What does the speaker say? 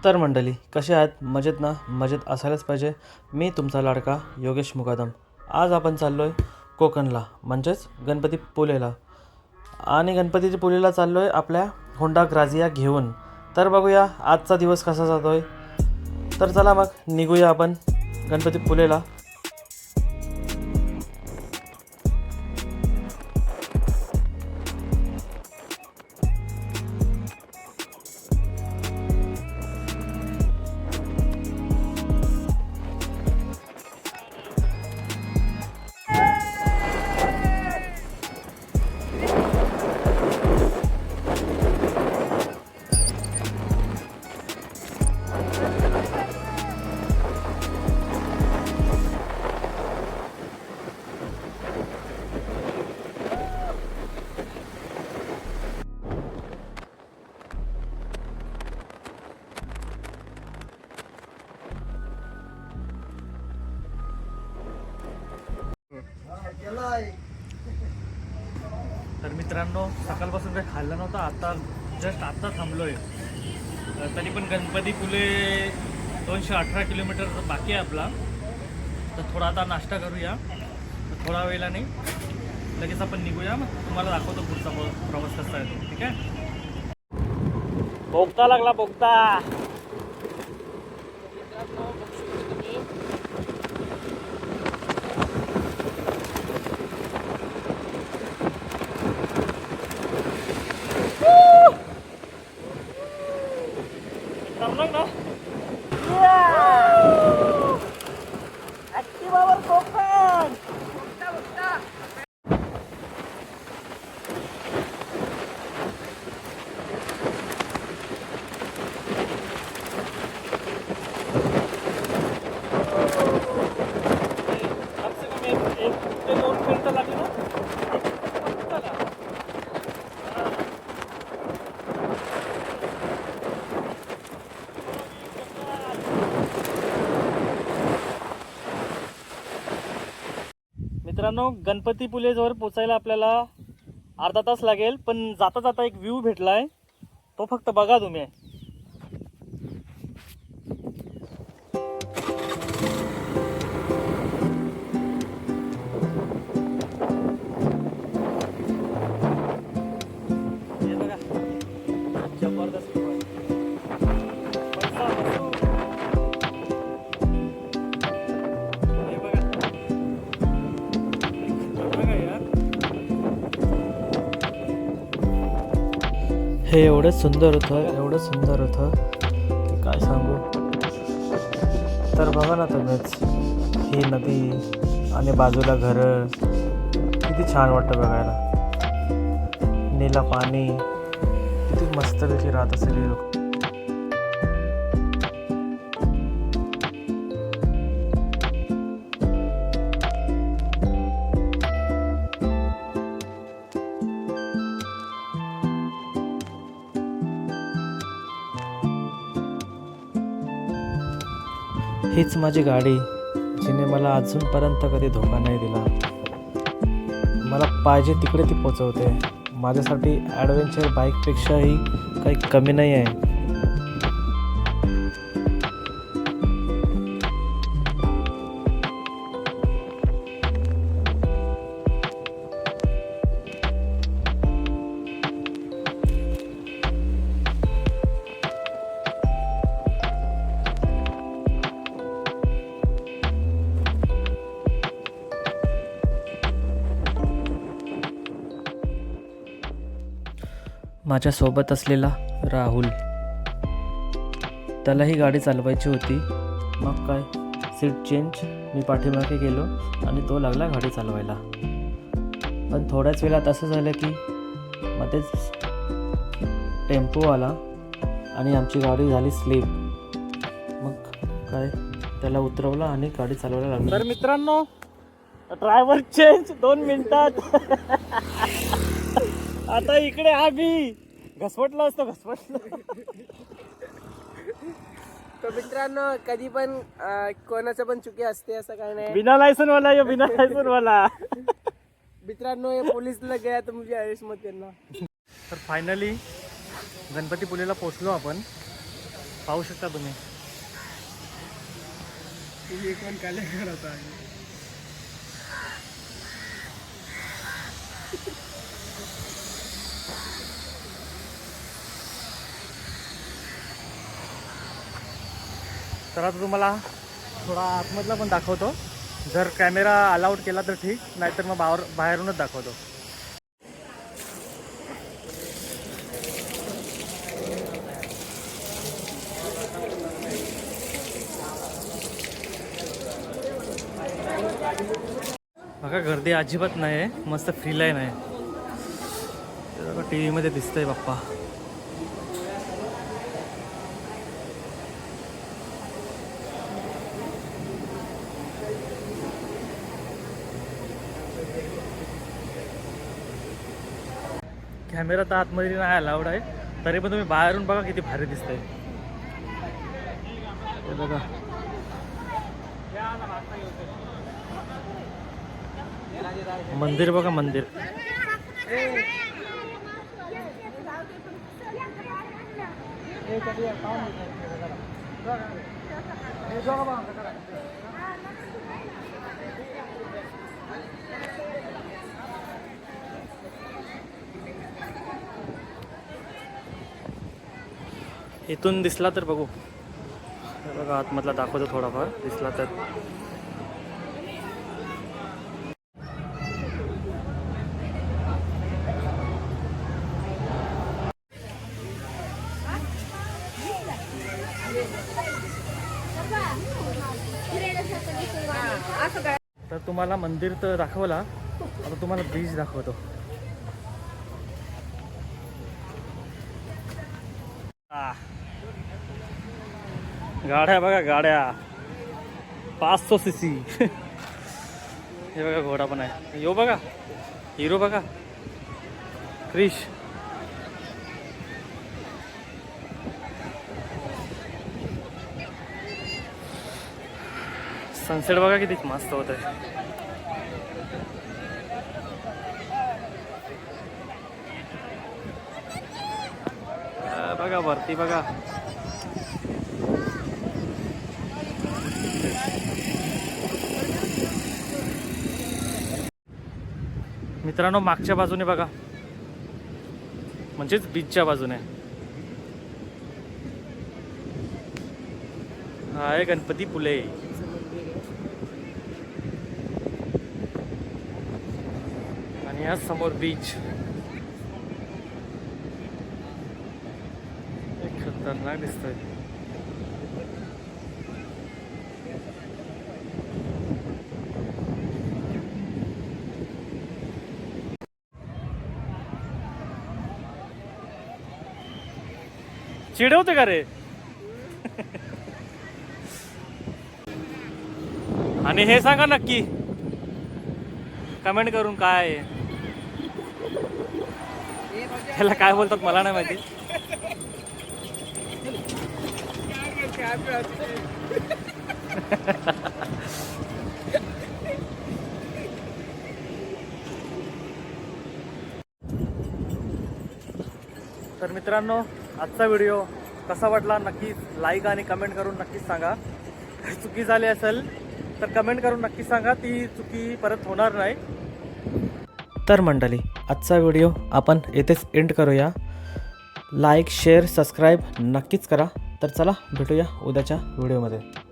तर मंडळी कसे आहात? मजेत ना? मजेत असायलाच पाहिजे. मी तुमचा लाडका योगेश मुकादम. आज आपण चाललो आहे कोकणला, म्हणजेच गणपतीपुळेला. आणि गणपतीपुळेला चाललो आहे आपल्या होंडा ग्राझिया घेऊन. तर बघूया आजचा दिवस कसा जातो आहे. तर चला मग निघूया आपण गणपतीपुळेला. तर मित्रांनो, सकाळपासून काही खाल्लं नव्हतं, आता जस्ट आत्ता थांबलो आहे. तरी पण गणपतीपुळे 218 किलोमीटर बाकी आहे आपला. तर थोडा आता नाश्ता करूया, तर थोडा वेळाने लगेच आपण निघूया. मग तुम्हाला दाखवतो पुढचा प्रवास कसा आहे तो. ठीक आहे. बोगता लागला, बोगता. ऍक्टिवावर कोकण. मित्रांनो, गणपतीपुळेजवळ पोचायला आपल्याला अर्धा तास लागेल, पण जाता जाता एक व्ह्यू भेटलाय, तो फक्त बघा तुम्ही. हे बघा, जबरदस्त view आहे. हे बघा. हे एवढं सुंदर होतं की काय सांगू. तर बघा ना तुम्हीच, ही नदी आणि बाजूला घरं, किती छान वाटतं बघायला. नीला पाणी, किती मस्तपैकी राहत असेल हे लोक. हीच माझी गाडी, जिने मला अजूनपर्यंत कधी धोका नाही दिला. मला पाहिजे तिकडे ती पोचवते. माझ्यासाठी ॲडव्हेंचर बाईकपेक्षाही काही कमी नाही आहे. माझ्यासोबत असलेला राहुल, त्यालाही गाडी चालवायची होती. मग काय, सीट चेंज, मी पाठीमागे गेलो आणि तो लागला गाडी चालवायला. पण थोड्याच वेळात असं झालं की मध्येच टेम्पो आला आणि आमची गाडी झाली स्लिप. मग काय, त्याला उतरवलं आणि गाडी चालवायला लागली. तर मित्रांनो, ड्रायव्हर चेंज 2 मिनिटात. आता इकडे आम्ही घसवटला असतो, घसवटला. तर मित्रांनो, कधी पण कोणाचं पण चुकी असते, असं काही नाही. बिना लायसन वाला मित्रांनो, ये पोलीसला गया तर मुझे आयुष मत करना. तर फायनली गणपतीपुळेला पोचलो आपण. पाहू शकता तुम्ही. तुम्ही कोण काले करत आहे. तर आता तुम्हाला थोडा आतमधला पण दाखवतो. जर कॅमेरा अलाउड केला तर ठीक, नाहीतर मग बाहेरूनच दाखवतो. बघा गर्दी अजिबात नाही आहे, मस्त फ्री लाईन आहे. टी व्हीमध्ये दिसतंय बाप्पा. कॅमेरा तर आतमध्ये नाही अलाउड आहे, तरी पण तुम्ही बाहेरून बघा किती भारी दिसतंय. हे बघा मंदिर, बघा मंदिर. इथून दिसला तर बघू. हे बघा आतमधला दाखवतो थोडाफार दिसला तर. तर तुम्हाला मंदिर तर दाखवला, आता तुम्हाला बीच दाखवतो. गाड्या बघा, गाड्या 500 cc. हे बघा घोडा पण आहे. यो बघा हिरो, बघा क्रिश. सनसेट बघा किती मस्त होत आहे. बघा वरती बघा. मित्रांनो मागच्या बाजूने बघा, म्हणजेच बीचच्या बाजूने हा आहे गणपती पुले. आणि या समोर बीच. एक खतरनाक दिसतोय. चिडवते का रे? आणि हे सांगा नक्की कमेंट करून काय आहे, ह्याला काय बोलतात मला नाही माहिती. तर मित्रांनो आजचा व्हिडिओ कसा वाटला नक्कीच लाईक आणि कमेंट करून नक्कीच सांगा. चुकी झाली असेल तर कमेंट करून नक्कीच सांगा, ती चुकी परत होणार नाही. तर मंडळी आजचा व्हिडिओ आपण येथेच एंड करूया. लाईक शेअर सबस्क्राईब नक्कीच करा. तर चला भेटूया उद्याच्या व्हिडिओमध्ये.